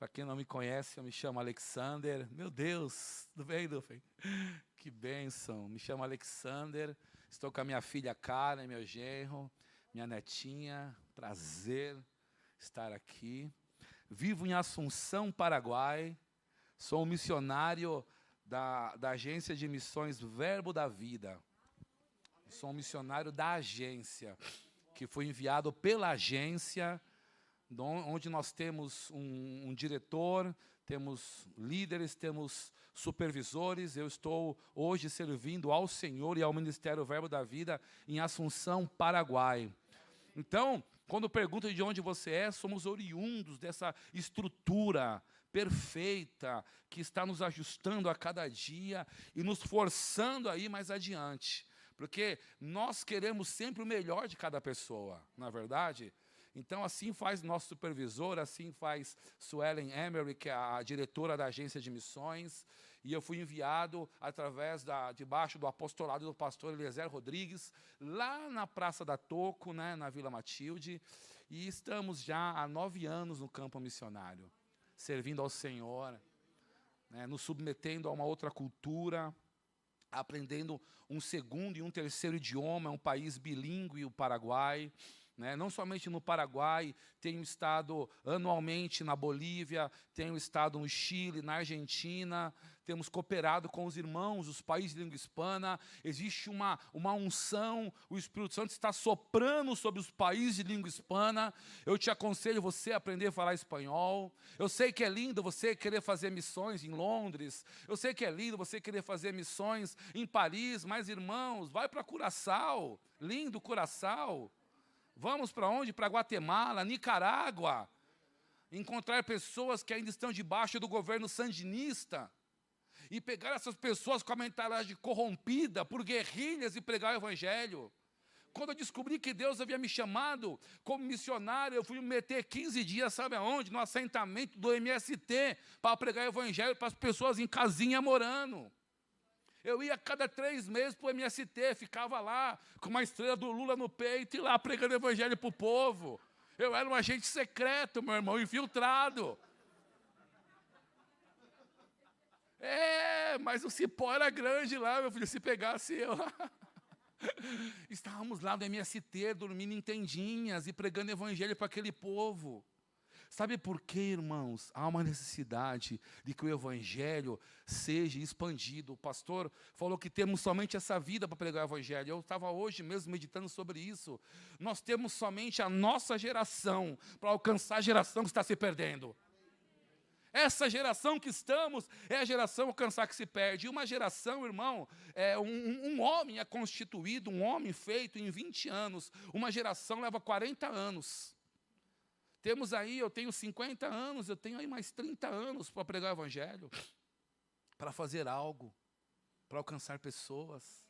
Para quem não me conhece, eu me chamo Alexander. Meu Deus, tudo bem, Dufem? Que bênção. Me chamo Alexander, estou com a minha filha Karen, meu genro, minha netinha. Prazer estar aqui. Vivo em Assunção, Paraguai. Sou um missionário da Agência de Missões Verbo da Vida. Sou um missionário da agência, que foi enviado pela agência, onde nós temos um diretor, temos líderes, temos supervisores. Eu estou hoje servindo ao Senhor e ao Ministério Verbo da Vida em Assunção, Paraguai. Então, quando perguntam de onde você é, somos oriundos dessa estrutura perfeita que está nos ajustando a cada dia e nos forçando a ir mais adiante. Porque nós queremos sempre o melhor de cada pessoa, não é verdade? Então, assim faz nosso supervisor, assim faz Suelen Emery, que é a diretora da agência de missões, e eu fui enviado debaixo do apostolado do pastor Eliezer Rodrigues, lá na Praça da Toco, né, na Vila Matilde, e estamos já há 9 anos no campo missionário, servindo ao Senhor, né, nos submetendo a uma outra cultura, aprendendo um segundo e um terceiro idioma. É um país bilíngue, o Paraguai. Não somente no Paraguai, tenho estado anualmente na Bolívia, tenho estado no Chile, na Argentina, temos cooperado com os irmãos dos países de língua hispana. Existe uma unção, o Espírito Santo está soprando sobre os países de língua hispana. Eu te aconselho você a aprender a falar espanhol. Eu sei que é lindo você querer fazer missões em Londres, eu sei que é lindo você querer fazer missões em Paris, mas, irmãos, vai para Curaçao, lindo Curaçao. Vamos para onde? Para Guatemala, Nicarágua. Encontrar pessoas que ainda estão debaixo do governo sandinista e pegar essas pessoas com a mentalidade corrompida por guerrilhas e pregar o evangelho. Quando eu descobri que Deus havia me chamado como missionário, eu fui me meter 15 dias, sabe aonde? No assentamento do MST, para pregar o evangelho para as pessoas em casinha morando. Eu ia a cada 3 meses para o MST, ficava lá com uma estrela do Lula no peito e lá pregando evangelho para o povo. Eu era um agente secreto, meu irmão, infiltrado. Mas o cipó era grande lá, meu filho, se pegasse eu. Estávamos lá no MST, dormindo em tendinhas e pregando evangelho para aquele povo. Sabe por quê, irmãos? Há uma necessidade de que o evangelho seja expandido. O pastor falou que temos somente essa vida para pregar o evangelho. Eu estava hoje mesmo meditando sobre isso. Nós temos somente a nossa geração para alcançar a geração que está se perdendo. Essa geração que estamos é a geração alcançar que se perde. E uma geração, irmão, um homem é constituído, um homem feito em 20 anos. Uma geração leva 40 anos. Temos aí, eu tenho 50 anos, eu tenho aí mais 30 anos para pregar o evangelho, para fazer algo, para alcançar pessoas,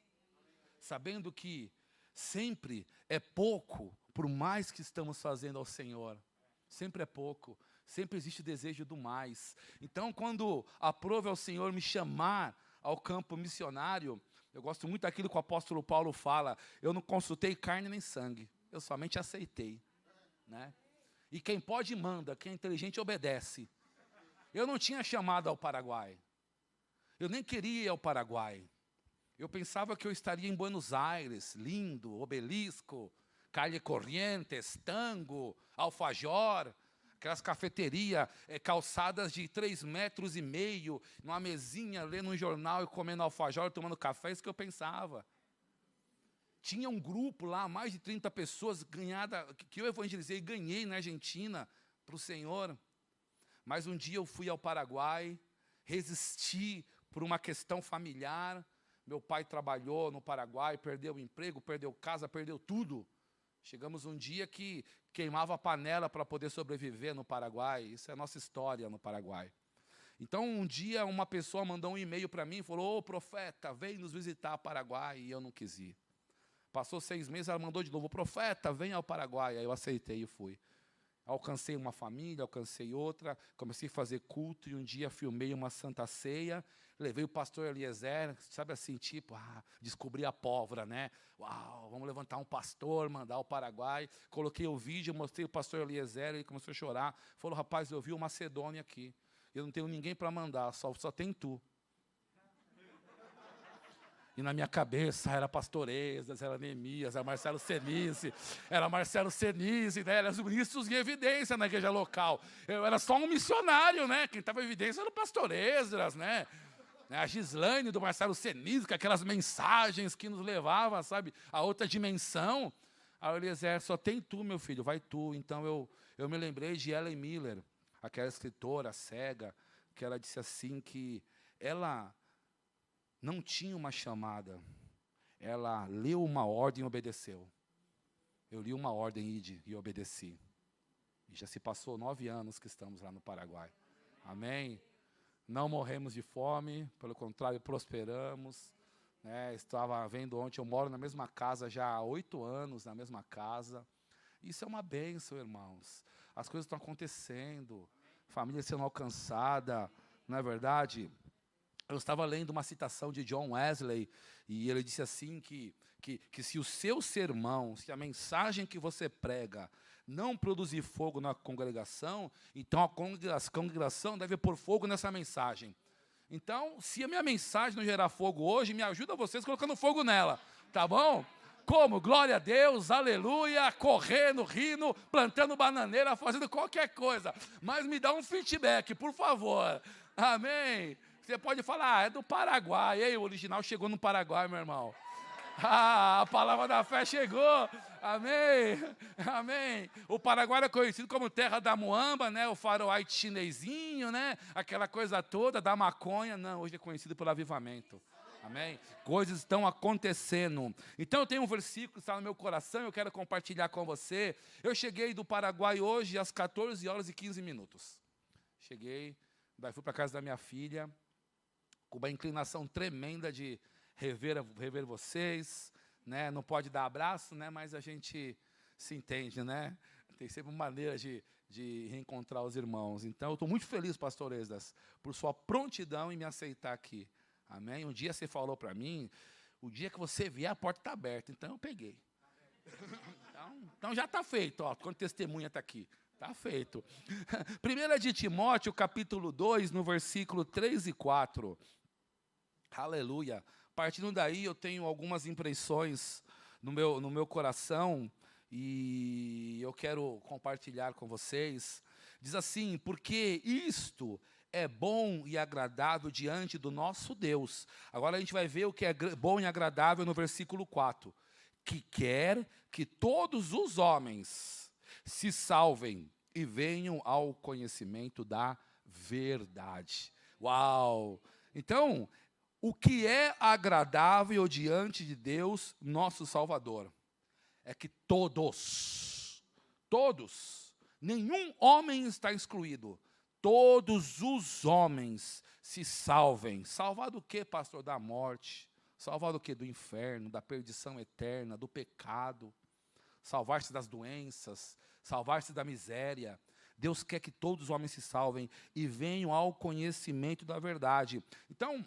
sabendo que sempre é pouco, por mais que estamos fazendo ao Senhor, sempre é pouco, sempre existe desejo do mais. Então, quando aprove ao Senhor me chamar ao campo missionário, eu gosto muito daquilo que o apóstolo Paulo fala: eu não consultei carne nem sangue, eu somente aceitei, né? E quem pode manda, quem é inteligente obedece. Eu não tinha chamado ao Paraguai. Eu nem queria ir ao Paraguai. Eu pensava que eu estaria em Buenos Aires, lindo, Obelisco, Calle Corrientes, Tango, Alfajor, aquelas cafeterias, calçadas de 3,5 metros, numa mesinha, lendo um jornal e comendo alfajor, tomando café. Isso que eu pensava. Tinha um grupo lá, mais de 30 pessoas, que eu evangelizei e ganhei na Argentina para o Senhor. Mas um dia eu fui ao Paraguai, resisti por uma questão familiar. Meu pai trabalhou no Paraguai, perdeu o emprego, perdeu casa, perdeu tudo. Chegamos um dia que queimava a panela para poder sobreviver no Paraguai. Isso é a nossa história no Paraguai. Então, um dia, uma pessoa mandou um e-mail para mim e falou: ô, profeta, vem nos visitar Paraguai, e eu não quis ir. Passou 6 meses, ela mandou de novo: profeta, vem ao Paraguai. Aí eu aceitei e fui. Alcancei uma família, alcancei outra, comecei a fazer culto, e um dia filmei uma santa ceia, Levei o pastor Eliezer, sabe assim, tipo, descobri a pólvora, né? Uau, vamos levantar um pastor, mandar ao Paraguai. Coloquei o vídeo, mostrei o pastor Eliezer, ele começou a chorar. Falou, rapaz, eu vi o Macedônia aqui. Eu não tenho ninguém para mandar, só tem tu. E na minha cabeça era pastor Esdras, era Neemias, era Marcelo Senise, né? Eram os ministros em evidência na igreja local. Eu era só um missionário, né? Quem estava em evidência era o pastor Esdras, né? A Gislaine do Marcelo Senise, com aquelas mensagens que nos levavam, sabe, a outra dimensão. Aí o Eliezer, só tem tu, meu filho, vai tu. Então eu me lembrei de Ellen Miller, aquela escritora cega, que ela disse assim que ela não tinha uma chamada, ela leu uma ordem e obedeceu. Eu li uma ordem, ide, e obedeci. E já se passou 9 anos que estamos lá no Paraguai. Amém? Não morremos de fome, pelo contrário, prosperamos. Né? Estava vendo ontem, eu moro na mesma casa já há 8 anos, na mesma casa. Isso é uma bênção, irmãos. As coisas estão acontecendo, família sendo alcançada, não é verdade? Eu estava lendo uma citação de John Wesley, e ele disse assim que se o seu sermão, se a mensagem que você prega não produzir fogo na congregação, então a congregação deve pôr fogo nessa mensagem. Então, se a minha mensagem não gerar fogo hoje, me ajuda vocês colocando fogo nela, tá bom? Como? Glória a Deus, aleluia, correndo, rindo, plantando bananeira, fazendo qualquer coisa. Mas me dá um feedback, por favor. Amém? Você pode falar, é do Paraguai. Ei, o original chegou no Paraguai, meu irmão. A palavra da fé chegou. Amém. Amém. O Paraguai é conhecido como terra da muamba, né? O faroeste chinesinho, né? Aquela coisa toda da maconha. Não, hoje é conhecido pelo avivamento. Amém? Coisas estão acontecendo. Então eu tenho um versículo que está no meu coração, eu quero compartilhar com você. Eu cheguei do Paraguai hoje às 14h15. Cheguei, daí fui para a casa da minha filha, com uma inclinação tremenda de rever vocês, né? Não pode dar abraço, né? Mas a gente se entende, né? Tem sempre uma maneira de reencontrar os irmãos. Então, eu estou muito feliz, pastor Esdras, por sua prontidão em me aceitar aqui. Amém? Um dia você falou para mim, o dia que você vier, a porta está aberta. Então, eu peguei. Então já está feito, ó, quando testemunha está aqui. Está feito. 1 de Timóteo, capítulo 2, no versículo 3 e 4. Aleluia. Partindo daí, eu tenho algumas impressões no meu coração e eu quero compartilhar com vocês. Diz assim, porque isto é bom e agradável diante do nosso Deus. Agora a gente vai ver o que é bom e agradável no versículo 4. Que quer que todos os homens se salvem e venham ao conhecimento da verdade. Uau! Então, o que é agradável diante de Deus, nosso Salvador, é que todos, nenhum homem está excluído, todos os homens se salvem. Salvar do quê, pastor? Da morte. Salvar do quê? Do inferno, da perdição eterna, do pecado. Salvar-se das doenças, salvar-se da miséria. Deus quer que todos os homens se salvem e venham ao conhecimento da verdade. Então,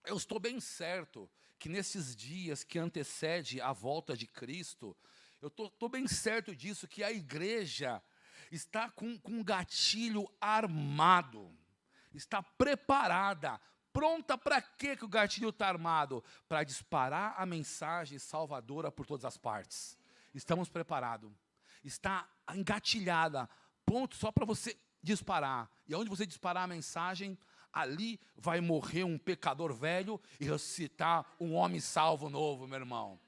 eu estou bem certo que nesses dias que antecede a volta de Cristo, eu estou bem certo disso, que a igreja está com um gatilho armado, está preparada, pronta para quê que o gatilho está armado? Para disparar a mensagem salvadora por todas as partes. Estamos preparados. Está engatilhada, pronto só para você disparar. E onde você disparar a mensagem, ali vai morrer um pecador velho e ressuscitar um homem salvo novo, meu irmão.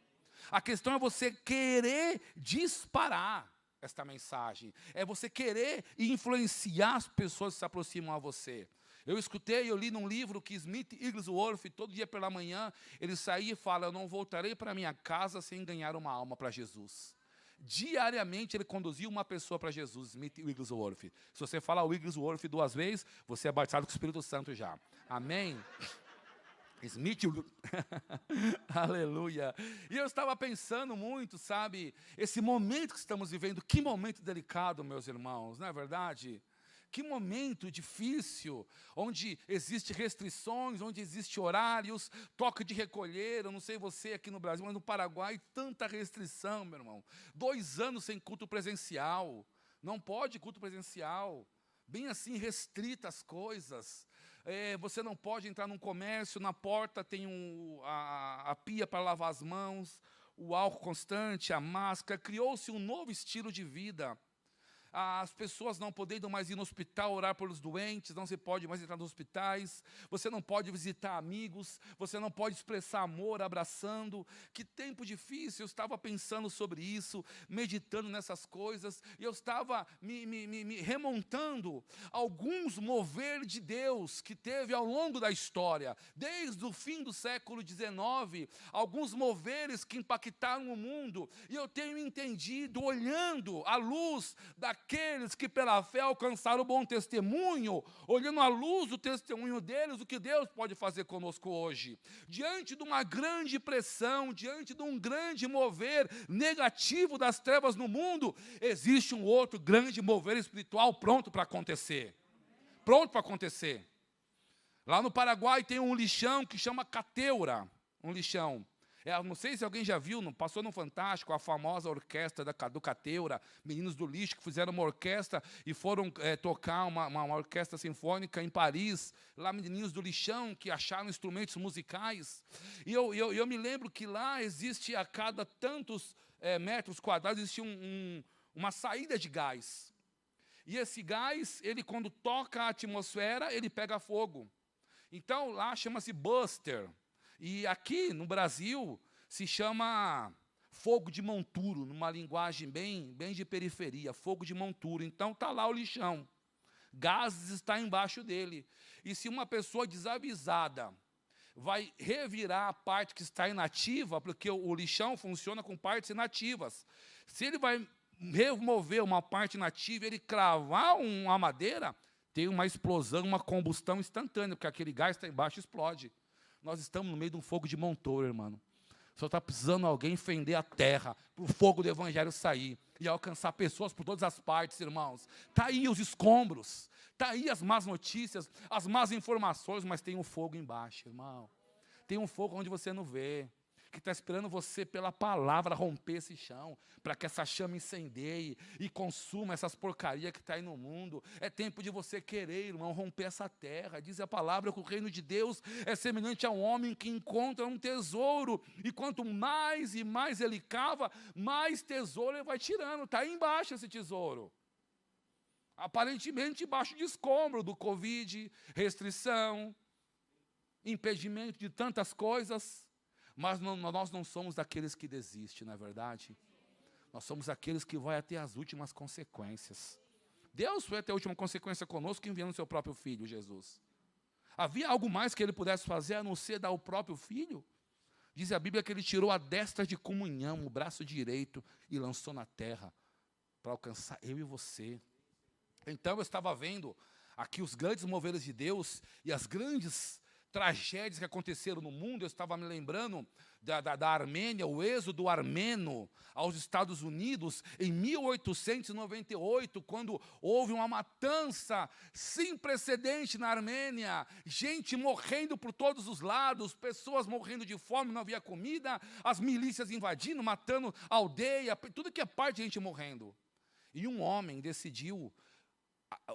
A questão é você querer disparar esta mensagem. É você querer influenciar as pessoas que se aproximam a você. Eu li num livro que Smith Wigglesworth, todo dia pela manhã, ele saía e fala, eu não voltarei para minha casa sem ganhar uma alma para Jesus. Diariamente ele conduzia uma pessoa para Jesus, Smith Wigglesworth. Se você falar Wigglesworth 2 vezes, você é batizado com o Espírito Santo já. Amém? Smith, aleluia. E eu estava pensando muito, sabe, esse momento que estamos vivendo, que momento delicado, meus irmãos, não é verdade? Que momento difícil, onde existem restrições, onde existem horários, toque de recolher. Eu não sei você aqui no Brasil, mas no Paraguai, tanta restrição, meu irmão. 2 anos sem culto presencial. Não pode culto presencial. Bem assim, restrita as coisas. Você não pode entrar num comércio, na porta tem a pia para lavar as mãos, o álcool constante, a máscara. Criou-se um novo estilo de vida. As pessoas não podendo mais ir no hospital orar pelos doentes, não se pode mais entrar nos hospitais, você não pode visitar amigos, você não pode expressar amor abraçando. Que tempo difícil. Eu estava pensando sobre isso, meditando nessas coisas, e eu estava me remontando alguns mover de Deus que teve ao longo da história, desde o fim do século XIX, alguns moveres que impactaram o mundo, e eu tenho entendido, olhando à luz daqueles que pela fé alcançaram o bom testemunho, olhando à luz do testemunho deles, o que Deus pode fazer conosco hoje. Diante de uma grande pressão, diante de um grande mover negativo das trevas no mundo, existe um outro grande mover espiritual pronto para acontecer. Pronto para acontecer. Lá no Paraguai tem um lixão que chama Cateura, um lixão. Não sei se alguém já viu, passou no Fantástico, a famosa orquestra do Cateura, Meninos do Lixo, que fizeram uma orquestra e foram tocar uma orquestra sinfônica em Paris, lá Meninos do Lixão, que acharam instrumentos musicais. E eu me lembro que lá existe, a cada tantos metros quadrados, existe uma saída de gás. E esse gás, ele quando toca a atmosfera, ele pega fogo. Então lá chama-se buster. E aqui no Brasil se chama fogo de monturo, numa linguagem bem de periferia, fogo de monturo. Então está lá o lixão, gases está embaixo dele. E se uma pessoa desavisada vai revirar a parte que está inativa, porque o lixão funciona com partes inativas, se ele vai remover uma parte inativa, ele cravar uma madeira, tem uma explosão, uma combustão instantânea, porque aquele gás está embaixo e explode. Nós estamos no meio de um fogo de monturo, irmão. Só está precisando alguém fender a terra para o fogo do evangelho sair e alcançar pessoas por todas as partes, irmãos. Está aí os escombros, está aí as más notícias, as más informações, mas tem um fogo embaixo, irmão. Tem um fogo onde você não vê, que está esperando você pela palavra romper esse chão, para que essa chama incendeie e consuma essas porcarias que está aí no mundo. É tempo de você querer, irmão, romper essa terra. Diz a palavra que o reino de Deus é semelhante a um homem que encontra um tesouro, e quanto mais e mais ele cava, mais tesouro ele vai tirando. Está aí embaixo esse tesouro. Aparentemente embaixo de escombro do Covid, restrição, impedimento de tantas coisas. Mas nós não somos daqueles que desistem, não é verdade? Nós somos aqueles que vão até as últimas consequências. Deus foi até a última consequência conosco, enviando o seu próprio Filho, Jesus. Havia algo mais que ele pudesse fazer, a não ser dar o próprio Filho? Diz a Bíblia que ele tirou a destra de comunhão, o braço direito, e lançou na terra, para alcançar eu e você. Então eu estava vendo aqui os grandes moveres de Deus, e as grandes tragédias que aconteceram no mundo. Eu estava me lembrando da Armênia, o êxodo armeno aos Estados Unidos, em 1898, quando houve uma matança sem precedente na Armênia, gente morrendo por todos os lados, pessoas morrendo de fome, não havia comida, as milícias invadindo, matando a aldeia, tudo que é parte de gente morrendo. E um homem decidiu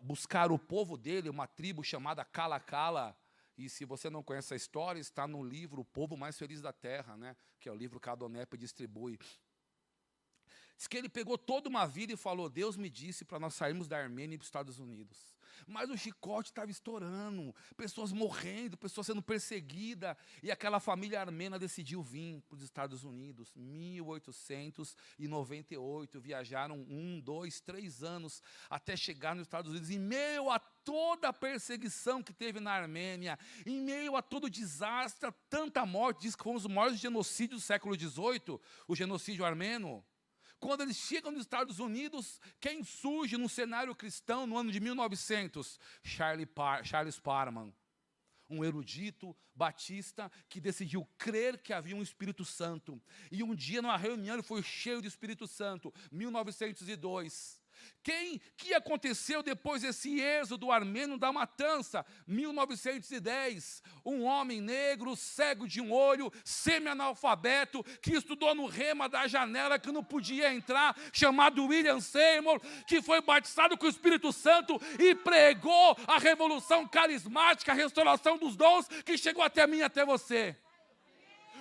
buscar o povo dele, uma tribo chamada Kalakala. E se você não conhece a história, está no livro O Povo Mais Feliz da Terra, né? Que é o livro que a Adonep distribui. Diz que ele pegou toda uma vida e falou: Deus me disse para nós sairmos da Armênia e para os Estados Unidos. Mas o chicote estava estourando, pessoas morrendo, pessoas sendo perseguidas, e aquela família armena decidiu vir para os Estados Unidos. 1898, viajaram 1, 2, 3 anos até chegar nos Estados Unidos, em meio a toda a perseguição que teve na Armênia, em meio a todo o desastre, a tanta morte. Diz que foi um dos maiores genocídios do século XVIII, o genocídio armeno. Quando eles chegam nos Estados Unidos, quem surge no cenário cristão no ano de 1900? Charles Parham, um erudito batista que decidiu crer que havia um Espírito Santo. E um dia, numa reunião, ele foi cheio do Espírito Santo, 1902. Que aconteceu depois desse êxodo armênio da matança? 1910, um homem negro, cego de um olho, semi-analfabeto, que estudou no rema da janela, que não podia entrar, chamado William Seymour, que foi batizado com o Espírito Santo e pregou a revolução carismática, a restauração dos dons, que chegou até mim e até você.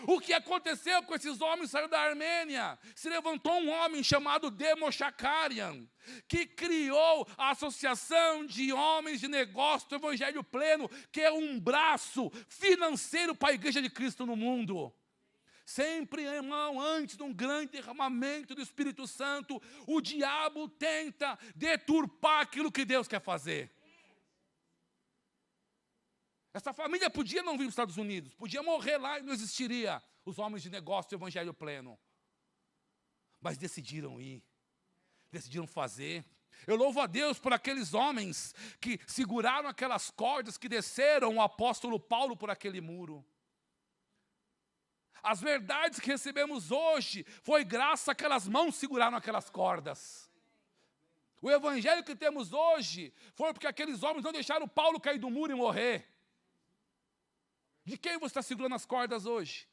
O que aconteceu com esses homens que saíram da Armênia? Se levantou um homem chamado Demos Shakarian, que criou a Associação de Homens de Negócio do Evangelho Pleno, que é um braço financeiro para a Igreja de Cristo no mundo. Sempre, irmão, antes de um grande derramamento do Espírito Santo, o diabo tenta deturpar aquilo que Deus quer fazer. Essa família podia não vir para os Estados Unidos, podia morrer lá e não existiria os homens de negócio do Evangelho Pleno. Mas decidiram ir, decidiram fazer. Eu louvo a Deus por aqueles homens que seguraram aquelas cordas, que desceram o apóstolo Paulo por aquele muro. As verdades que recebemos hoje foi graças àquelas mãos que seguraram aquelas cordas. O evangelho que temos hoje foi porque aqueles homens não deixaram Paulo cair do muro e morrer. De quem você está segurando as cordas hoje?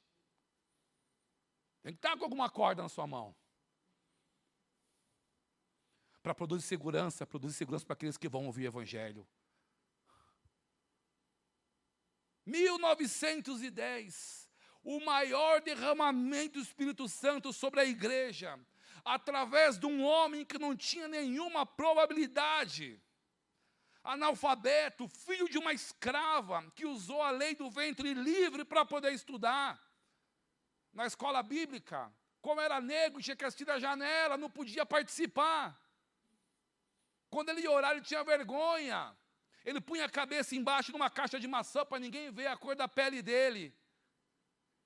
Tem que estar com alguma corda na sua mão. Para produzir segurança para aqueles que vão ouvir o evangelho. 1910, o maior derramamento do Espírito Santo sobre a igreja, através de um homem que não tinha nenhuma probabilidade. Analfabeto, filho de uma escrava, que usou a lei do ventre livre para poder estudar. Na escola bíblica, como era negro, tinha que assistir da janela, não podia participar. Quando ele ia orar, ele tinha vergonha. Ele punha a cabeça embaixo de uma caixa de maçã para ninguém ver a cor da pele dele.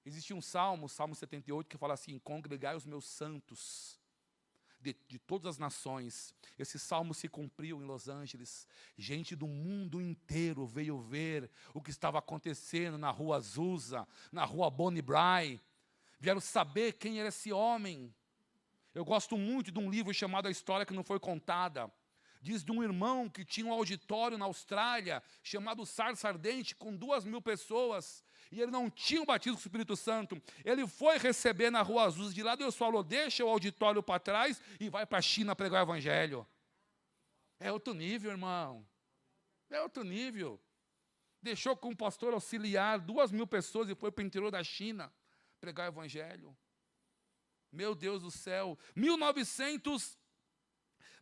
Existe um salmo, Salmo 78, que fala assim: congregai os meus santos de todas as nações. Esse salmo se cumpriu em Los Angeles. Gente do mundo inteiro veio ver o que estava acontecendo na rua Azusa, na rua Bonnie Bray. Vieram saber quem era esse homem. Eu gosto muito de um livro chamado A História que Não Foi Contada. Diz de um irmão que tinha um auditório na Austrália, chamado Sarsa Ardente, com 2.000 pessoas, e ele não tinha o batismo com o Espírito Santo. Ele foi receber na Rua Azul, de lá Deus falou: deixa o auditório para trás e vai para a China pregar o evangelho. É outro nível, irmão. É outro nível. Deixou com um pastor auxiliar 2.000 pessoas e foi para o interior da China pregar o evangelho. Meu Deus do céu.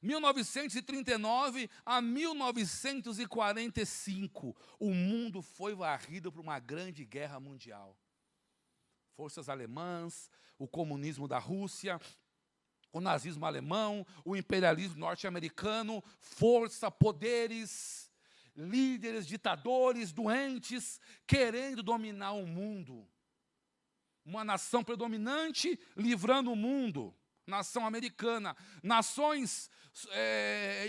1939 a 1945, o mundo foi varrido por uma grande guerra mundial. Forças alemãs, o comunismo da Rússia, o nazismo alemão, o imperialismo norte-americano, força, poderes, líderes, ditadores, doentes, querendo dominar o mundo. Uma nação predominante livrando o mundo. Nação americana, nações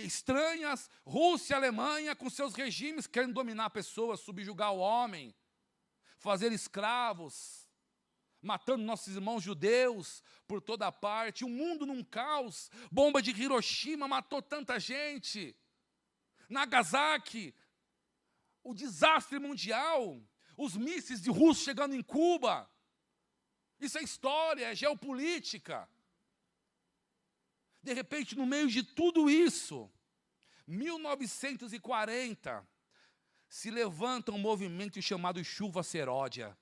estranhas, Rússia, Alemanha, com seus regimes, querendo dominar pessoas, subjugar o homem, fazer escravos, matando nossos irmãos judeus por toda parte, o mundo num caos. Bomba de Hiroshima matou tanta gente, Nagasaki, o desastre mundial, os mísseis de russos chegando em Cuba. Isso é história, é geopolítica. De repente, no meio de tudo isso, 1940, se levanta um movimento chamado Chuva Seródia,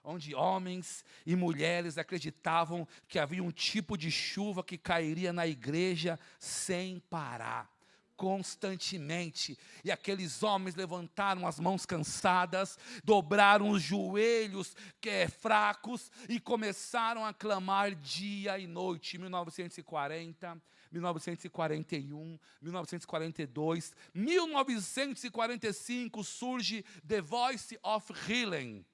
onde homens e mulheres acreditavam que havia um tipo de chuva que cairia na igreja sem parar, constantemente. E aqueles homens levantaram as mãos cansadas, dobraram os joelhos fracos e começaram a clamar dia e noite. 1940, 1941, 1942, 1945 surge The Voice of Healing,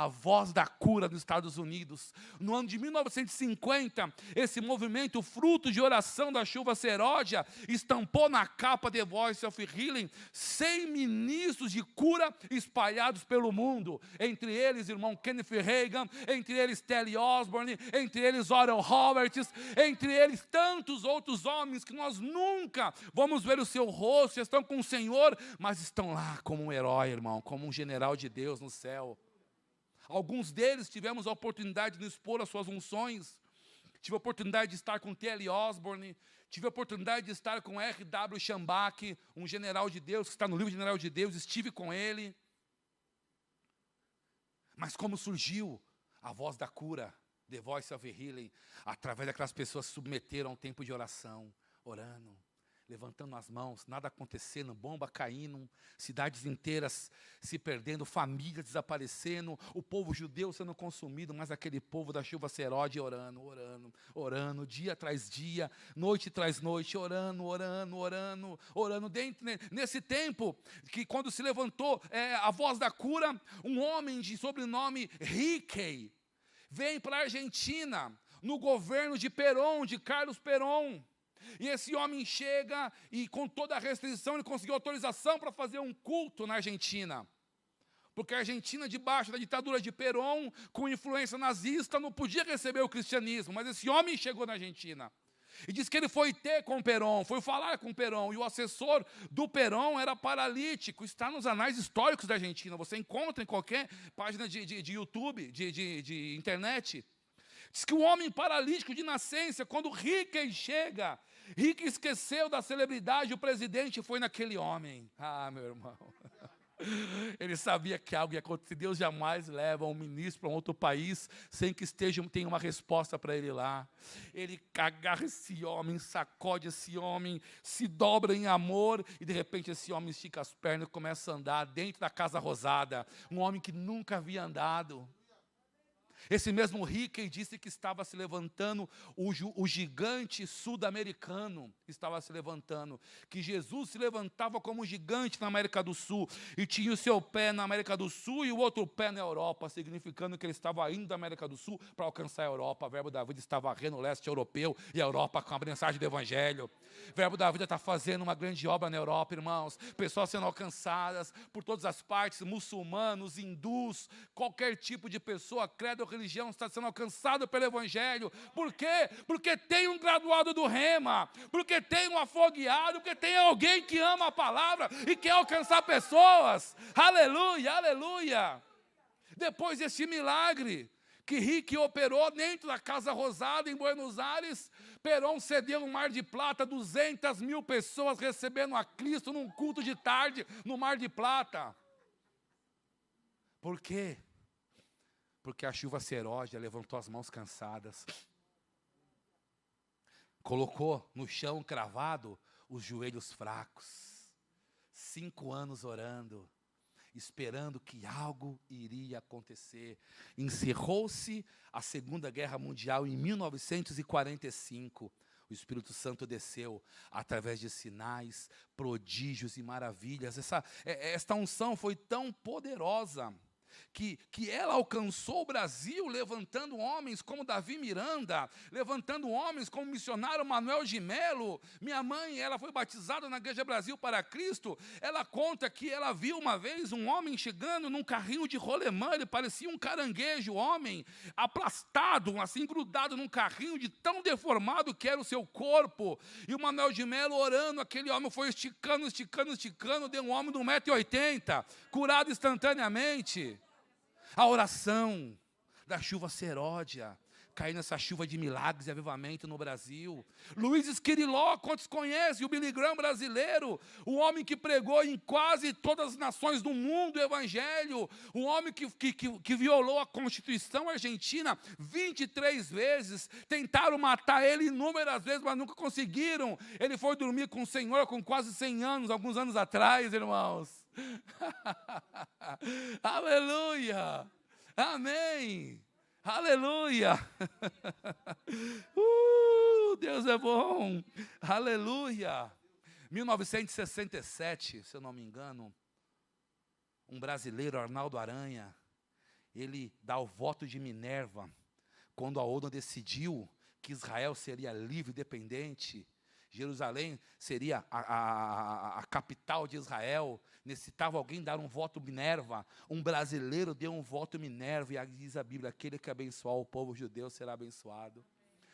a voz da cura nos Estados Unidos. No ano de 1950, esse movimento, fruto de oração da Chuva Seródia, estampou na capa The Voice of Healing 100 ministros de cura espalhados pelo mundo. Entre eles, irmão Kenneth Reagan, entre eles Telly Osborne, entre eles Oral Roberts, entre eles tantos outros homens que nós nunca vamos ver o seu rosto, estão com o Senhor, mas estão lá como um herói, irmão, como um general de Deus no céu. Alguns deles tivemos a oportunidade de nos expor as suas unções. Tive a oportunidade de estar com Telly Osborne, tive a oportunidade de estar com R.W. Schambach, um general de Deus, que está no livro General de Deus, estive com ele. Mas como surgiu a voz da cura, The Voice of Healing, através daquelas pessoas que se submeteram a um tempo de oração, orando, levantando as mãos, nada acontecendo, bomba caindo, cidades inteiras se perdendo, famílias desaparecendo, o povo judeu sendo consumido, mas aquele povo da Chuva Seródia orando, orando, orando, dia tras dia, noite tras noite, orando, orando, orando, orando. Nesse tempo, que quando se levantou a voz da cura, um homem de sobrenome Hickey vem para a Argentina, no governo de Perón, de Carlos Perón. E esse homem chega e com toda a restrição ele conseguiu autorização para fazer um culto na Argentina. Porque a Argentina, debaixo da ditadura de Perón, com influência nazista, não podia receber o cristianismo. Mas esse homem chegou na Argentina. E diz que ele foi ter com Perón, foi falar com Perón. E o assessor do Perón era paralítico. Está nos anais históricos da Argentina. Você encontra em qualquer página de YouTube, de internet. Diz que o homem paralítico de nascença, quando Hickey chega, Hickey esqueceu da celebridade, o presidente foi naquele homem. Ah, meu irmão. Ele sabia que algo ia acontecer. Deus jamais leva um ministro para um outro país sem que tenha uma resposta para ele lá. Ele agarra esse homem, sacode esse homem, se dobra em amor e de repente esse homem estica as pernas e começa a andar dentro da Casa Rosada. Um homem que nunca havia andado. Esse mesmo Hickey disse que estava se levantando, o gigante sul-americano estava se levantando, que Jesus se levantava como gigante na América do Sul, e tinha o seu pé na América do Sul e o outro pé na Europa, significando que ele estava indo da América do Sul para alcançar a Europa. O verbo da vida está varrendo o leste europeu e a Europa com a mensagem do Evangelho. O verbo da vida está fazendo uma grande obra na Europa, irmãos, pessoas sendo alcançadas por todas as partes, muçulmanos, hindus, qualquer tipo de pessoa, credo ou religião está sendo alcançado pelo Evangelho. Por quê? Porque tem um graduado do Rema, porque tem um afogueado, porque tem alguém que ama a palavra e quer alcançar pessoas. Aleluia, aleluia. Depois desse milagre que Hickey operou dentro da Casa Rosada em Buenos Aires, Perón cedeu no Mar de Plata 200 mil pessoas recebendo a Cristo num culto de tarde no Mar de Plata. Por quê? Porque a Chuva Seródia levantou as mãos cansadas, colocou no chão cravado os joelhos fracos, 5 anos orando, esperando que algo iria acontecer. Encerrou-se a Segunda Guerra Mundial em 1945. O Espírito Santo desceu através de sinais, prodígios e maravilhas. Esta unção foi tão poderosa que ela alcançou o Brasil, levantando homens como Davi Miranda, levantando homens como o missionário Manuel de Melo. Minha mãe, ela foi batizada na Igreja Brasil para Cristo. Ela conta que ela viu uma vez um homem chegando num carrinho de rolemã, ele parecia um caranguejo, homem, aplastado, assim, grudado num carrinho, de tão deformado que era o seu corpo. E o Manuel de Melo orando, aquele homem foi esticando, esticando, esticando, deu um homem de 1,80 m, curado instantaneamente. A oração da Chuva Seródia, caindo essa chuva de milagres e avivamento no Brasil. Luiz Esquiriló, quantos conhecem? O Billy Graham brasileiro, o homem que pregou em quase todas as nações do mundo o Evangelho, o homem que violou a Constituição argentina 23 vezes, tentaram matar ele inúmeras vezes, mas nunca conseguiram. Ele foi dormir com o Senhor com quase 100 anos, alguns anos atrás, irmãos. Aleluia, amém, aleluia. Deus é bom, aleluia. 1967, se eu não me engano, um brasileiro, Arnaldo Aranha, ele dá o voto de Minerva, quando a ONU decidiu que Israel seria livre e independente, Jerusalém seria a capital de Israel, necessitava alguém dar um voto Minerva, um brasileiro deu um voto Minerva, e diz a Bíblia, aquele que abençoar o povo judeu será abençoado.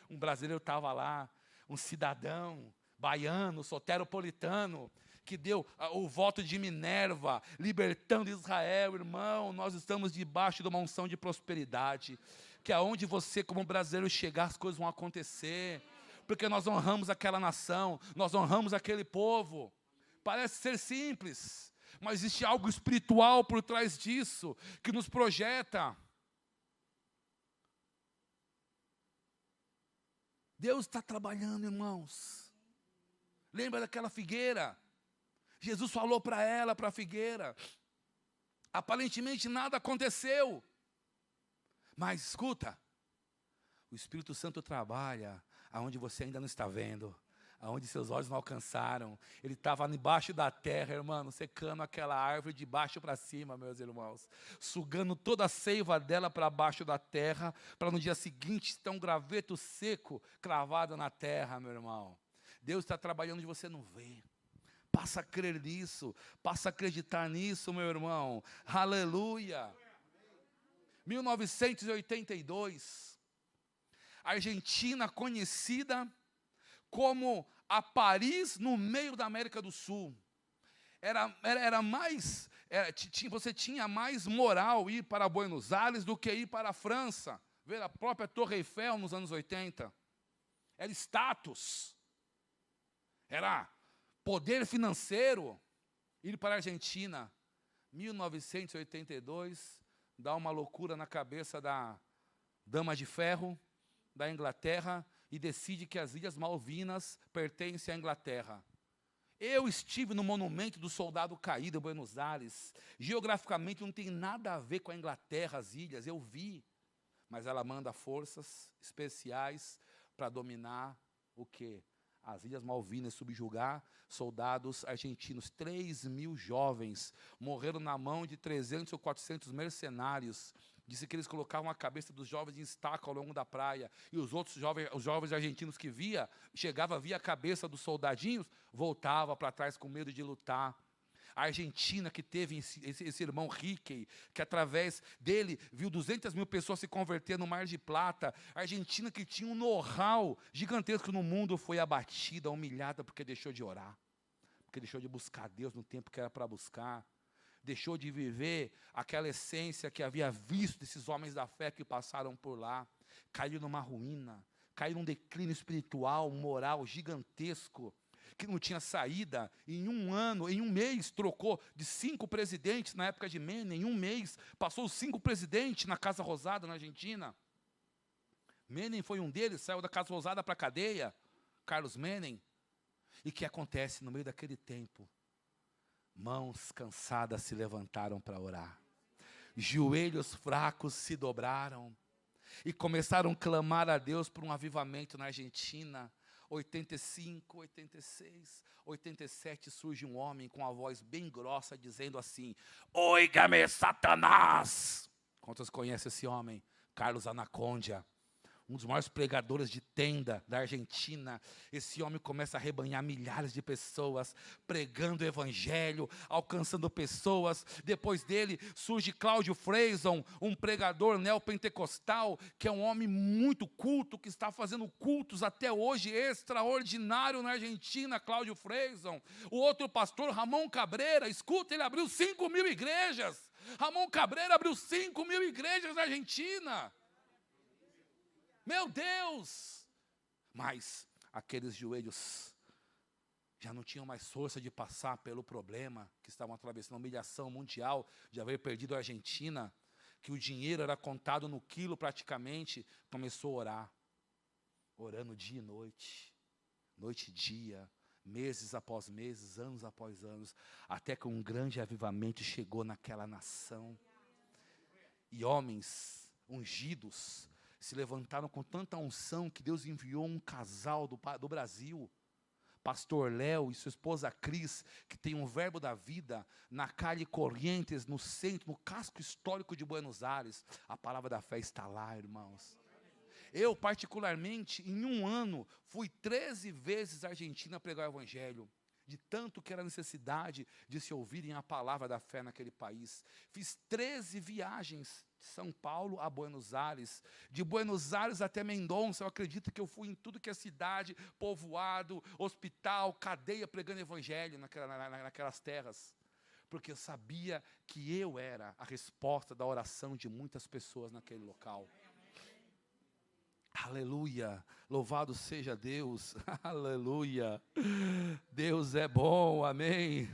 Um brasileiro estava lá, um cidadão baiano, soteropolitano, que deu o voto de Minerva, libertando Israel. Irmão, nós estamos debaixo de uma unção de prosperidade, que aonde você como brasileiro chegar, as coisas vão acontecer, porque nós honramos aquela nação, nós honramos aquele povo. Parece ser simples, mas existe algo espiritual por trás disso, que nos projeta. Deus está trabalhando, irmãos. Lembra daquela figueira? Jesus falou para ela, para a figueira. Aparentemente nada aconteceu. Mas escuta, o Espírito Santo trabalha aonde você ainda não está vendo, aonde seus olhos não alcançaram. Ele estava embaixo da terra, irmão, secando aquela árvore de baixo para cima, meus irmãos, sugando toda a seiva dela para baixo da terra, para no dia seguinte ter um graveto seco cravado na terra, meu irmão. Deus está trabalhando onde você não vê. Passa a crer nisso, passa a acreditar nisso, meu irmão. Aleluia. 1982, Argentina, conhecida como a Paris no meio da América do Sul. Você tinha mais moral ir para Buenos Aires do que ir para a França, ver a própria Torre Eiffel nos anos 80. Era status, era poder financeiro. Ir para a Argentina, 1982, dá uma loucura na cabeça da Dama de Ferro da Inglaterra e decide que as Ilhas Malvinas pertencem à Inglaterra. Eu estive no monumento do soldado caído em Buenos Aires. Geograficamente não tem nada a ver com a Inglaterra, as ilhas, eu vi. Mas ela manda forças especiais para dominar o quê? As Ilhas Malvinas, subjugar soldados argentinos. 3.000 jovens morreram na mão de 300 ou 400 mercenários. Disse que eles colocavam a cabeça dos jovens em estaca ao longo da praia. E os outros os jovens argentinos que via a cabeça dos soldadinhos, voltava para trás com medo de lutar. A Argentina, que teve esse irmão Riquelme, que através dele viu 200.000 pessoas se converter no Mar de Plata. A Argentina, que tinha um know-how gigantesco no mundo, foi abatida, humilhada, porque deixou de orar, porque deixou de buscar Deus no tempo que era para buscar, deixou de viver aquela essência que havia visto desses homens da fé que passaram por lá. Caiu numa ruína, caiu num declínio espiritual, moral gigantesco, que não tinha saída. Em um ano, em um mês, trocou de 5 presidentes na época de Menem. Em um mês, passou os 5 presidentes na Casa Rosada, na Argentina. Menem foi um deles, saiu da Casa Rosada para a cadeia, Carlos Menem. E o que acontece no meio daquele tempo? Mãos cansadas se levantaram para orar. Joelhos fracos se dobraram. E começaram a clamar a Deus por um avivamento na Argentina. 85, 86, 87, surge um homem com a voz bem grossa, dizendo assim: "Oiga-me, Satanás!" Quantos conhecem esse homem? Carlos Anacondia, um dos maiores pregadores de tenda da Argentina. Esse homem começa a arrebanhar milhares de pessoas, pregando o evangelho, alcançando pessoas. Depois dele surge Cláudio Freison, um pregador neopentecostal, que é um homem muito culto, que está fazendo cultos até hoje extraordinário na Argentina, Cláudio Freison. O outro pastor, Ramon Cabreira, escuta, ele abriu 5.000 igrejas. Ramon Cabreira abriu 5.000 igrejas na Argentina. Meu Deus! Mas aqueles joelhos já não tinham mais força de passar pelo problema que estavam atravessando, a humilhação mundial de haver perdido a Argentina, que o dinheiro era contado no quilo praticamente. Começou a orar, orando dia e noite e dia, meses após meses, anos após anos, até que um grande avivamento chegou naquela nação. E homens ungidos se levantaram com tanta unção que Deus enviou um casal do Brasil pastor Léo e sua esposa Cris, que tem um Verbo da Vida na calle Corrientes, no centro, no casco histórico de Buenos Aires. A palavra da fé está lá, irmãos. Eu, particularmente, em um ano, fui 13 vezes à Argentina pregar o Evangelho, de tanto que era necessidade de se ouvirem a palavra da fé naquele país. Fiz 13 viagens de São Paulo a Buenos Aires, de Buenos Aires até Mendonça. Eu acredito que eu fui em tudo que é cidade, povoado, hospital, cadeia, pregando Evangelho naquelas terras, porque eu sabia que eu era a resposta da oração de muitas pessoas naquele local. Aleluia, louvado seja Deus, aleluia, Deus é bom, amém,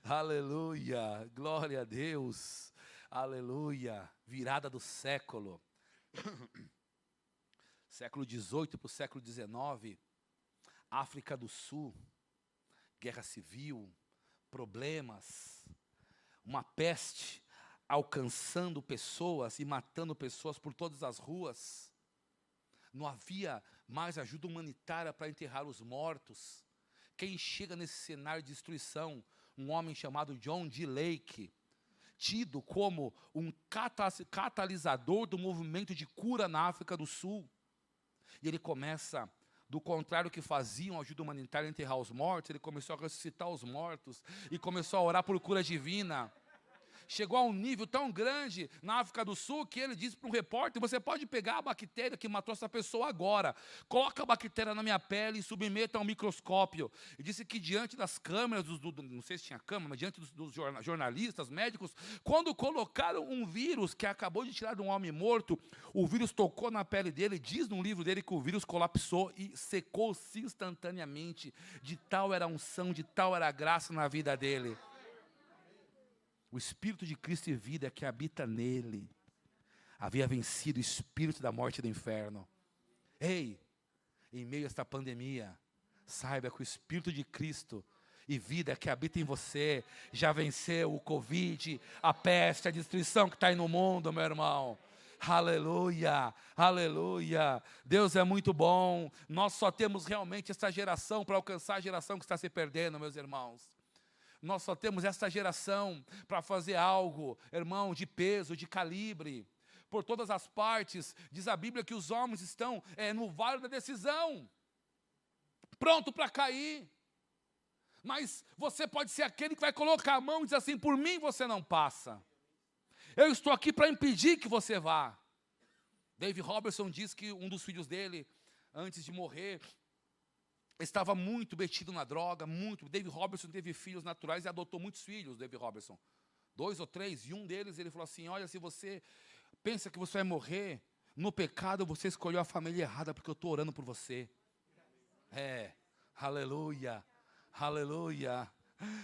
aleluia, glória a Deus, aleluia, virada do século, século XVIII para o século XIX, África do Sul, guerra civil, problemas, uma peste, alcançando pessoas e matando pessoas por todas as ruas. Não havia mais ajuda humanitária para enterrar os mortos. Quem chega nesse cenário de destruição? Um homem chamado John D. Lake, tido como um catalisador do movimento de cura na África do Sul. E ele começa, do contrário que faziam ajuda humanitária a enterrar os mortos, ele começou a ressuscitar os mortos e começou a orar por cura divina. Chegou a um nível tão grande na África do Sul que ele disse para um repórter: você pode pegar a bactéria que matou essa pessoa agora, coloca a bactéria na minha pele e submeta ao microscópio. E disse que diante das câmeras, não sei se tinha câmera, mas diante dos jornalistas, médicos, quando colocaram um vírus que acabou de tirar de um homem morto, o vírus tocou na pele dele, diz no livro dele que o vírus colapsou e secou-se instantaneamente, de tal era a unção, de tal era a graça na vida dele. O Espírito de Cristo e vida que habita nele havia vencido o espírito da morte e do inferno. Ei, em meio a esta pandemia, saiba que o Espírito de Cristo e vida que habita em você já venceu o Covid, a peste, a destruição que está aí no mundo, meu irmão. Aleluia, aleluia, Deus é muito bom. Nós só temos realmente essa geração para alcançar a geração que está se perdendo, meus irmãos. Nós só temos esta geração para fazer algo, irmão, de peso, de calibre. Por todas as partes, diz a Bíblia que os homens estão no vale da decisão, pronto para cair. Mas você pode ser aquele que vai colocar a mão e dizer assim: por mim você não passa. Eu estou aqui para impedir que você vá. David Robertson diz que um dos filhos dele, antes de morrer, estava muito metido na droga, muito. David Robertson teve filhos naturais e adotou muitos filhos, David Robertson. 2 ou 3, e um deles ele falou assim: olha, se você pensa que você vai morrer no pecado, você escolheu a família errada, porque eu estou orando por você. Aleluia, aleluia.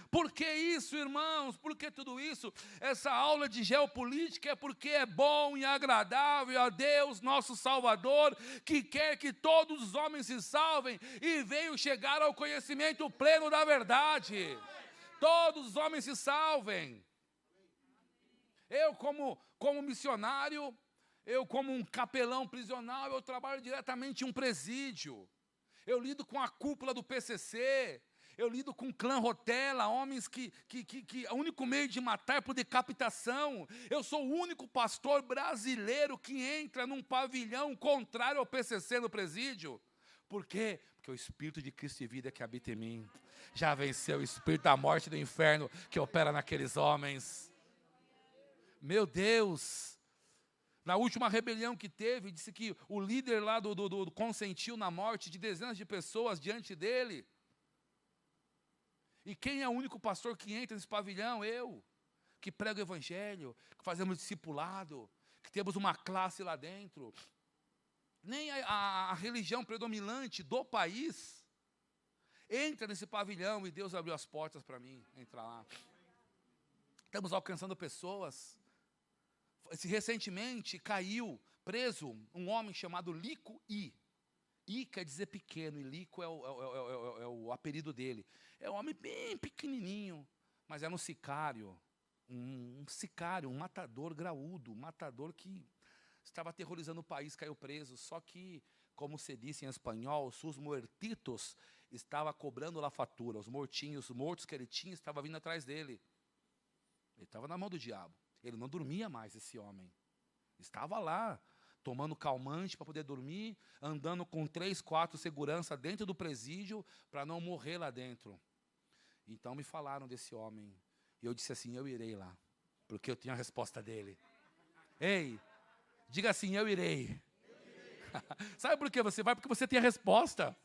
Por que isso, irmãos? Por que tudo isso? Essa aula de geopolítica é porque é bom e agradável a Deus, nosso Salvador, que quer que todos os homens se salvem e veio chegar ao conhecimento pleno da verdade. Todos os homens se salvem. Eu, como missionário, eu como um capelão prisional, eu trabalho diretamente em um presídio. Eu lido com a cúpula do PCC. Eu lido com clã Rotela, homens que o único meio de matar é por decapitação. Eu sou o único pastor brasileiro que entra num pavilhão contrário ao PCC no presídio. Por quê? Porque o Espírito de Cristo e vida que habita em mim já venceu o espírito da morte e do inferno que opera naqueles homens. Meu Deus! Na última rebelião que teve, disse que o líder lá consentiu na morte de dezenas de pessoas diante dele. E quem é o único pastor que entra nesse pavilhão? Eu, que prego o evangelho, que fazemos discipulado, que temos uma classe lá dentro. Nem a religião predominante do país entra nesse pavilhão, e Deus abriu as portas para mim entrar lá. Estamos alcançando pessoas. Recentemente caiu, preso, um homem chamado Lico I. I quer dizer pequeno, e Lico é o apelido dele. É um homem bem pequenininho, mas era um sicário, um matador graúdo, um matador que estava aterrorizando o país, caiu preso. Só que, como se diz em espanhol, sus muertitos estava cobrando lá a fatura. Os mortos que ele tinha, estavam vindo atrás dele. Ele estava na mão do diabo. Ele não dormia mais, esse homem. Estava lá, tomando calmante para poder dormir, andando com 3, 4 segurança dentro do presídio, para não morrer lá dentro. Então me falaram desse homem. E eu disse assim, eu irei lá, porque eu tenho a resposta dele. Ei, diga assim, eu irei. Sabe por que você vai? Porque você tem a resposta.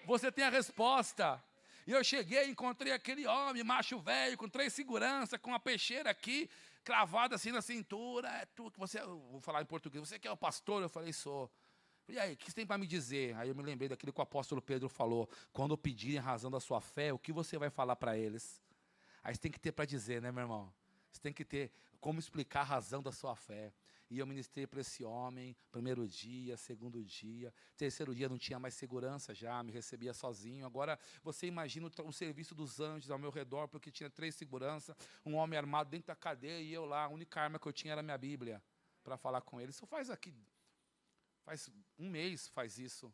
Você tem a resposta. E eu cheguei e encontrei aquele homem, macho velho, com 3 seguranças, com uma peixeira aqui, cravada assim na cintura. É tu que você, eu vou falar em português, você que é o pastor? Eu falei, sou. E aí, o que você tem para me dizer? Aí eu me lembrei daquilo que o apóstolo Pedro falou. Quando pedirem a razão da sua fé, o que você vai falar para eles? Aí você tem que ter para dizer, né, meu irmão? Você tem que ter como explicar a razão da sua fé. E eu ministrei para esse homem, primeiro dia, segundo dia, terceiro dia não tinha mais segurança já, me recebia sozinho. Agora, você imagina o serviço dos anjos ao meu redor, porque tinha 3 seguranças, um homem armado dentro da cadeia e eu lá, a única arma que eu tinha era a minha Bíblia, para falar com ele. Isso faz 1 mês faz isso.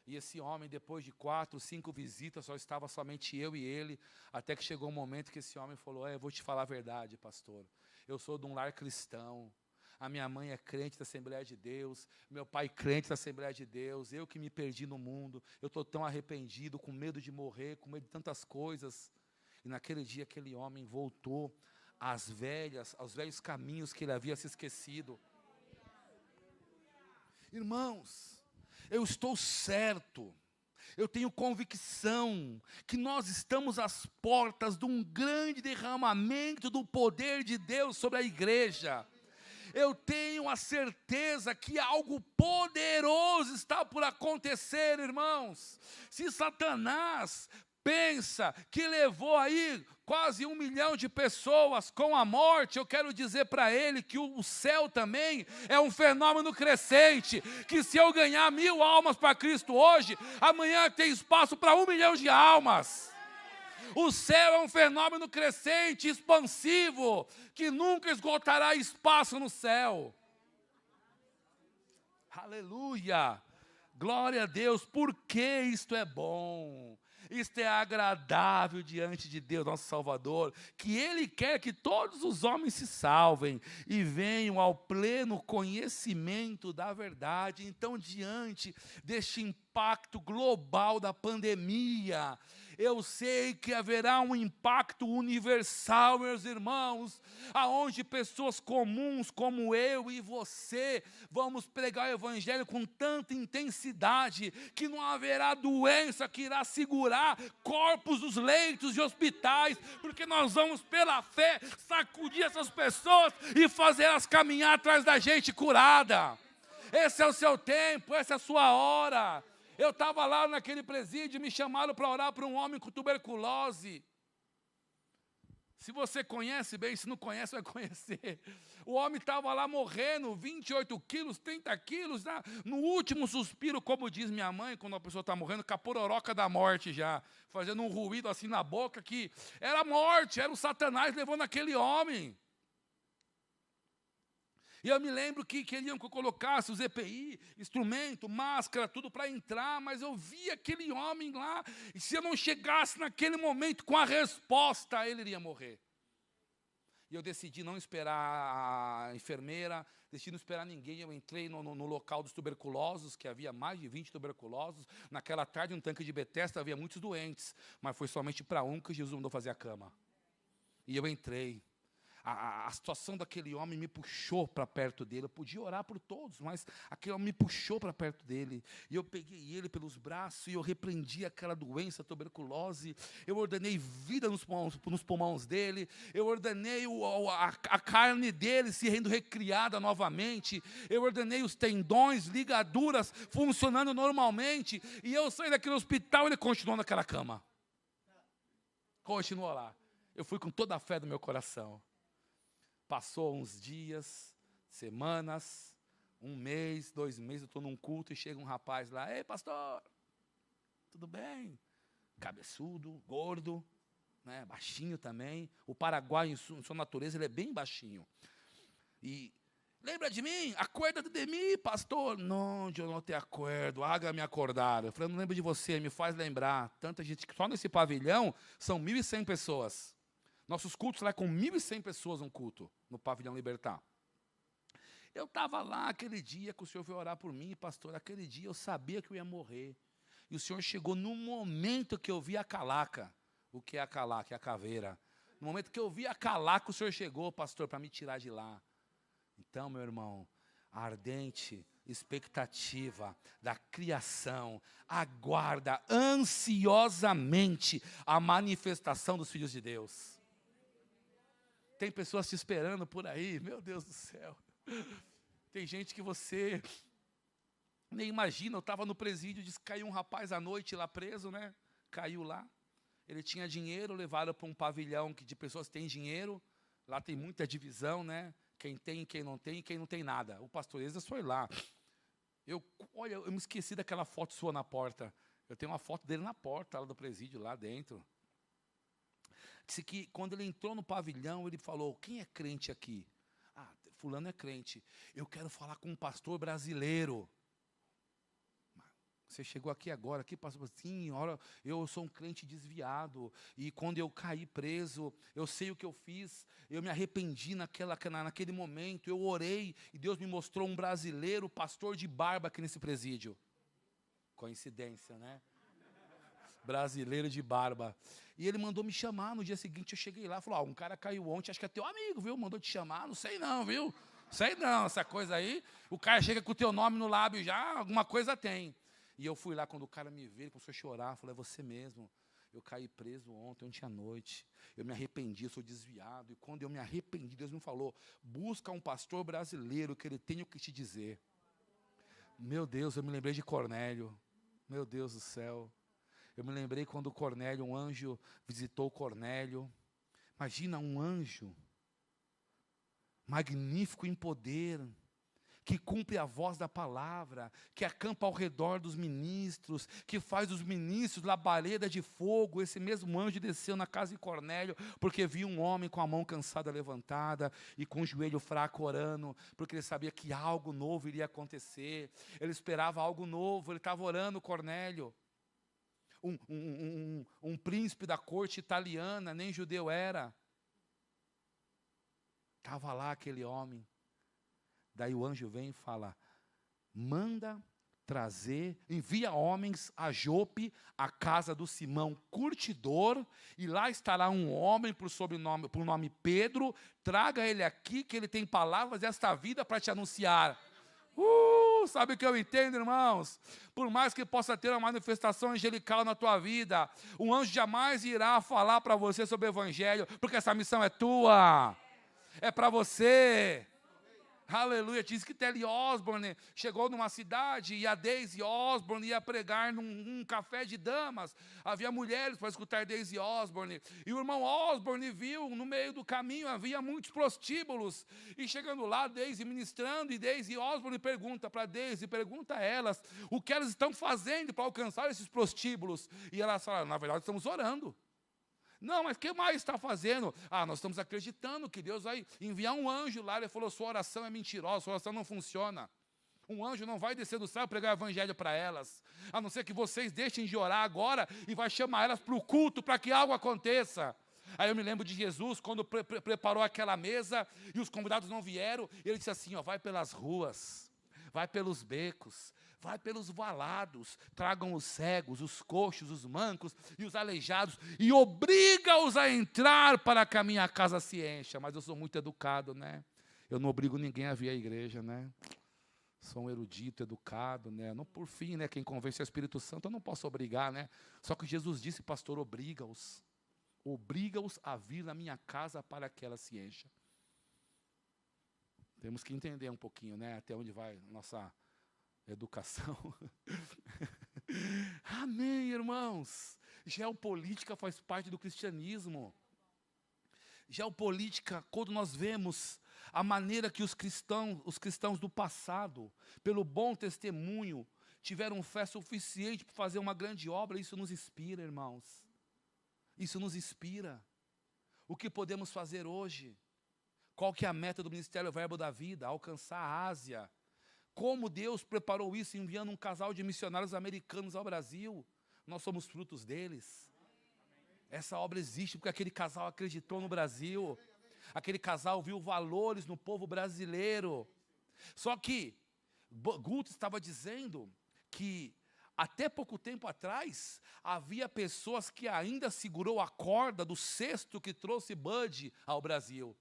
E esse homem, depois de 4, 5 visitas, só estava somente eu e ele, até que chegou um momento que esse homem falou, eu vou te falar a verdade, pastor. Eu sou de um lar cristão, a minha mãe é crente da Assembleia de Deus, meu pai crente da Assembleia de Deus, eu que me perdi no mundo, eu estou tão arrependido, com medo de morrer, com medo de tantas coisas. E naquele dia, aquele homem voltou aos velhos caminhos que ele havia se esquecido. Irmãos, eu estou certo, eu tenho convicção que nós estamos às portas de um grande derramamento do poder de Deus sobre a igreja. Eu tenho a certeza que algo poderoso está por acontecer, irmãos. Se Satanás pensa que levou aí quase 1 milhão de pessoas com a morte, eu quero dizer para ele que o céu também é um fenômeno crescente, que se eu ganhar 1000 almas para Cristo hoje, amanhã tem espaço para 1 milhão de almas. O céu é um fenômeno crescente, expansivo, que nunca esgotará espaço no céu. Aleluia! Glória a Deus, porque isto é bom. Isto é agradável diante de Deus, nosso Salvador, que Ele quer que todos os homens se salvem e venham ao pleno conhecimento da verdade. Então, diante deste impacto global da pandemia, eu sei que haverá um impacto universal, meus irmãos, aonde pessoas comuns como eu e você vamos pregar o evangelho com tanta intensidade que não haverá doença que irá segurar corpos dos leitos de hospitais, porque nós vamos pela fé sacudir essas pessoas e fazer elas caminhar atrás da gente curada. Esse é o seu tempo, essa é a sua hora. Eu estava lá naquele presídio, me chamaram para orar para um homem com tuberculose. Se você conhece bem, se não conhece, vai conhecer. O homem estava lá morrendo, 28 quilos, 30 quilos, no último suspiro, como diz minha mãe, quando a pessoa está morrendo, com a pororoca da morte já, fazendo um ruído assim na boca, que era morte, era o Satanás levando aquele homem. E eu me lembro que queriam que eu colocasse os EPI, instrumento, máscara, tudo para entrar, mas eu vi aquele homem lá, e se eu não chegasse naquele momento com a resposta, ele iria morrer. E eu decidi não esperar a enfermeira, decidi não esperar ninguém, eu entrei no local dos tuberculosos, que havia mais de 20 tuberculosos. Naquela tarde, no tanque de Betesda, havia muitos doentes, mas foi somente para um que Jesus mandou fazer a cama. E eu entrei. A situação daquele homem me puxou para perto dele. Eu podia orar por todos, mas aquele homem me puxou para perto dele. E eu peguei ele pelos braços e eu repreendi aquela doença, tuberculose. Eu ordenei vida nos pulmões dele. Eu ordenei a carne dele se sendo recriada novamente. Eu ordenei os tendões, ligaduras funcionando normalmente. E eu saí daquele hospital e ele continuou naquela cama. Continuou lá. Eu fui com toda a fé do meu coração. Passou uns dias, semanas, 1 mês, 2 meses, eu estou num culto e chega um rapaz lá, ei pastor, tudo bem? Cabeçudo, gordo, né, baixinho também. O Paraguai, em sua natureza, ele é bem baixinho. E Lembra de mim? Acuérdate de mim, pastor. Não, eu não te acordo. Haga-me acordar. Eu falei, não lembro de você, me faz lembrar. Tanta gente, só nesse pavilhão são 1.100 pessoas. Nossos cultos lá com 1.100 pessoas um culto, no pavilhão Libertar. Eu estava lá aquele dia que o senhor veio orar por mim, pastor. Aquele dia eu sabia que eu ia morrer. E o senhor chegou no momento que eu vi a calaca. O que é a calaca? É a caveira. No momento que eu vi a calaca, o senhor chegou, pastor, para me tirar de lá. Então, meu irmão, a ardente expectativa da criação aguarda ansiosamente a manifestação dos filhos de Deus. Tem pessoas te esperando por aí, meu Deus do céu. Tem gente que você nem imagina. Eu estava no presídio, disse que caiu um rapaz à noite lá preso, né? Caiu lá. Ele tinha dinheiro, levaram para um pavilhão de pessoas que têm dinheiro. Lá tem muita divisão, né? Quem tem, quem não tem, e quem não tem nada. O pastor Esdras foi lá. Olha, eu me esqueci daquela foto sua na porta. Eu tenho uma foto dele na porta lá do presídio, lá dentro. Disse que quando ele entrou no pavilhão, ele falou, quem é crente aqui? Ah, fulano é crente. Eu quero falar com um pastor brasileiro. Você chegou aqui agora, aqui pastor, sim, ora, eu sou um crente desviado, e quando eu caí preso, eu sei o que eu fiz, eu me arrependi naquele momento, eu orei, e Deus me mostrou um brasileiro, pastor de barba aqui nesse presídio. Coincidência, né? Brasileiro de barba. E ele mandou me chamar, no dia seguinte eu cheguei lá, falou, um cara caiu ontem, acho que é teu amigo, viu? Mandou te chamar, não sei não, viu? Sei não, essa coisa aí, o cara chega com o teu nome no lábio já, alguma coisa tem. E eu fui lá, quando o cara me viu, ele começou a chorar, falou, é você mesmo, eu caí preso ontem à noite, eu me arrependi, eu sou desviado, e quando eu me arrependi, Deus me falou, busca um pastor brasileiro, que ele tem o que te dizer. Meu Deus, eu me lembrei de Cornélio, meu Deus do céu, eu me lembrei quando Cornélio, um anjo visitou Cornélio, imagina um anjo, magnífico em poder, que cumpre a voz da palavra, que acampa ao redor dos ministros, que faz dos ministros labareda de fogo. Esse mesmo anjo desceu na casa de Cornélio, porque viu um homem com a mão cansada levantada, e com o joelho fraco orando, porque ele sabia que algo novo iria acontecer, ele esperava algo novo, ele estava orando, Cornélio. Um príncipe da corte italiana, nem judeu era. Estava lá aquele homem. Daí o anjo vem e fala, manda trazer, envia homens a Jope, a casa do Simão curtidor, e lá estará um homem por nome Pedro, traga ele aqui, que ele tem palavras desta vida para te anunciar. Sabe o que eu entendo, irmãos? Por mais que possa ter uma manifestação angelical na tua vida, um anjo jamais irá falar para você sobre o evangelho, porque essa missão é tua, é para você. Aleluia, diz que Telly Osborne chegou numa cidade e a Daisy Osborne ia pregar num café de damas. Havia mulheres para escutar Daisy Osborne. E o irmão Osborne viu, no meio do caminho havia muitos prostíbulos. E chegando lá, Daisy ministrando, e Daisy Osborne pergunta para Daisy, pergunta a elas, o que elas estão fazendo para alcançar esses prostíbulos. E elas falam, na verdade estamos orando. Não, mas o que mais está fazendo? Nós estamos acreditando que Deus vai enviar um anjo lá. Ele falou, sua oração é mentirosa, sua oração não funciona. Um anjo não vai descer do céu e pregar o evangelho para elas. A não ser que vocês deixem de orar agora e vai chamar elas para o culto, para que algo aconteça. Aí eu me lembro de Jesus, quando preparou aquela mesa e os convidados não vieram. Ele disse assim, vai pelas ruas, vai pelos becos, vai pelos valados, tragam os cegos, os coxos, os mancos e os aleijados, e obriga-os a entrar para que a minha casa se encha. Mas eu sou muito educado, né? Eu não obrigo ninguém a vir à igreja, né? Sou um erudito, educado, né? Não, por fim, né? Quem convence é o Espírito Santo, eu não posso obrigar, né? Só que Jesus disse, pastor, obriga-os a vir na minha casa para que ela se encha. Temos que entender um pouquinho, né? Até onde vai nossa educação. Amém, irmãos. Geopolítica faz parte do cristianismo. Geopolítica, quando nós vemos a maneira que os cristãos do passado, pelo bom testemunho, tiveram fé suficiente para fazer uma grande obra, isso nos inspira, irmãos. Isso nos inspira. O que podemos fazer hoje? Qual que é a meta do Ministério Verbo da Vida? Alcançar a Ásia. Como Deus preparou isso enviando um casal de missionários americanos ao Brasil? Nós somos frutos deles. Essa obra existe porque aquele casal acreditou no Brasil. Aquele casal viu valores no povo brasileiro. Só que Guto estava dizendo que até pouco tempo atrás havia pessoas que ainda segurou a corda do cesto que trouxe Bud ao Brasil.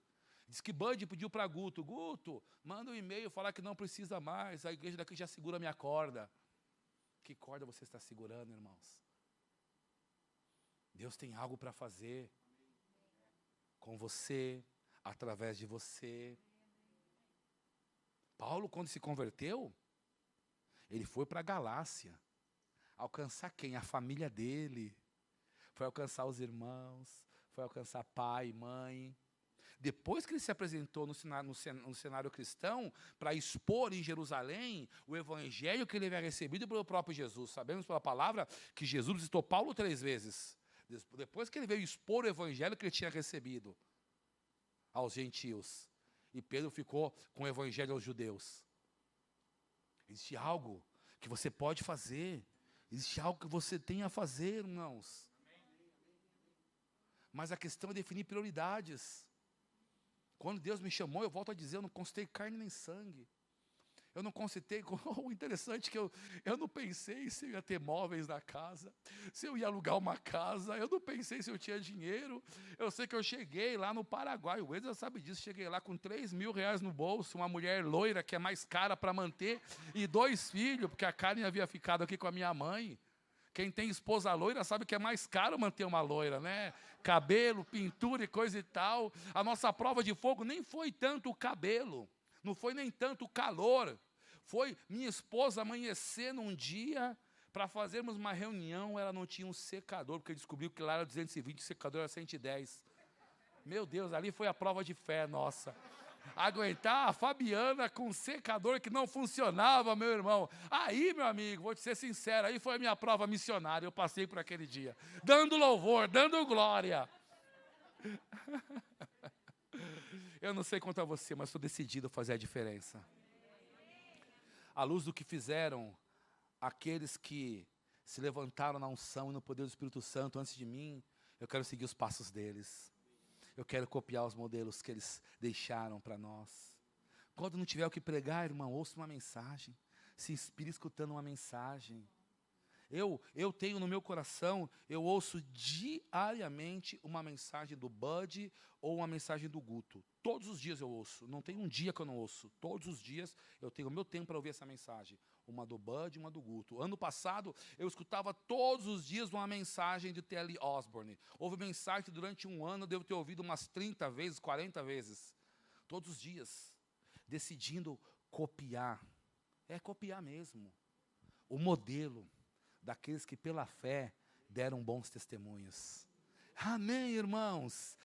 Diz que Bud pediu para Guto, Guto, manda um e-mail falar que não precisa mais, a igreja daqui já segura a minha corda. Que corda você está segurando, irmãos? Deus tem algo para fazer com você, através de você. Paulo, quando se converteu, ele foi para a Galácia. Alcançar quem? A família dele. Foi alcançar os irmãos, foi alcançar pai, mãe. Depois que ele se apresentou no cenário cristão, para expor em Jerusalém o evangelho que ele havia recebido pelo próprio Jesus. Sabemos pela palavra que Jesus visitou Paulo 3 vezes. Depois que ele veio expor o evangelho que ele tinha recebido aos gentios. E Pedro ficou com o evangelho aos judeus. Existe algo que você pode fazer. Existe algo que você tem a fazer, irmãos. Mas a questão é definir prioridades. Quando Deus me chamou, eu volto a dizer, eu não consultei carne nem sangue. Eu não consultei, o interessante é que eu não pensei se eu ia ter móveis na casa, se eu ia alugar uma casa, eu não pensei se eu tinha dinheiro. Eu sei que eu cheguei lá no Paraguai, o Wesley sabe disso, cheguei lá com 3 mil reais no bolso, uma mulher loira que é mais cara para manter, e 2 filhos, porque a Karen havia ficado aqui com a minha mãe. Quem tem esposa loira sabe que é mais caro manter uma loira, né? Cabelo, pintura e coisa e tal. A nossa prova de fogo nem foi tanto o cabelo, não foi nem tanto o calor. Foi minha esposa amanhecendo um dia para fazermos uma reunião, ela não tinha um secador, porque descobriu que lá era 220, o secador era 110. Meu Deus, ali foi a prova de fé nossa. Aguentar a Fabiana com um secador que não funcionava, meu irmão. Aí, meu amigo, vou te ser sincero, aí foi a minha prova missionária, eu passei por aquele dia. Dando louvor, dando glória. Eu não sei quanto a você, mas estou decidido a fazer a diferença. À luz do que fizeram aqueles que se levantaram na unção e no poder do Espírito Santo antes de mim, eu quero seguir os passos deles. Eu quero copiar os modelos que eles deixaram para nós. Quando não tiver o que pregar, irmão, ouça uma mensagem. Se inspire escutando uma mensagem. Eu tenho no meu coração, eu ouço diariamente uma mensagem do Bud ou uma mensagem do Guto. Todos os dias eu ouço, não tem um dia que eu não ouço. Todos os dias eu tenho o meu tempo para ouvir essa mensagem. Uma do Bud e uma do Guto. Ano passado eu escutava todos os dias uma mensagem de T.L. Osborne. Houve mensagem que durante um ano eu devo ter ouvido umas 30 vezes, 40 vezes. Todos os dias. Decidindo copiar. É copiar mesmo. O modelo daqueles que pela fé deram bons testemunhos. Amém, irmãos?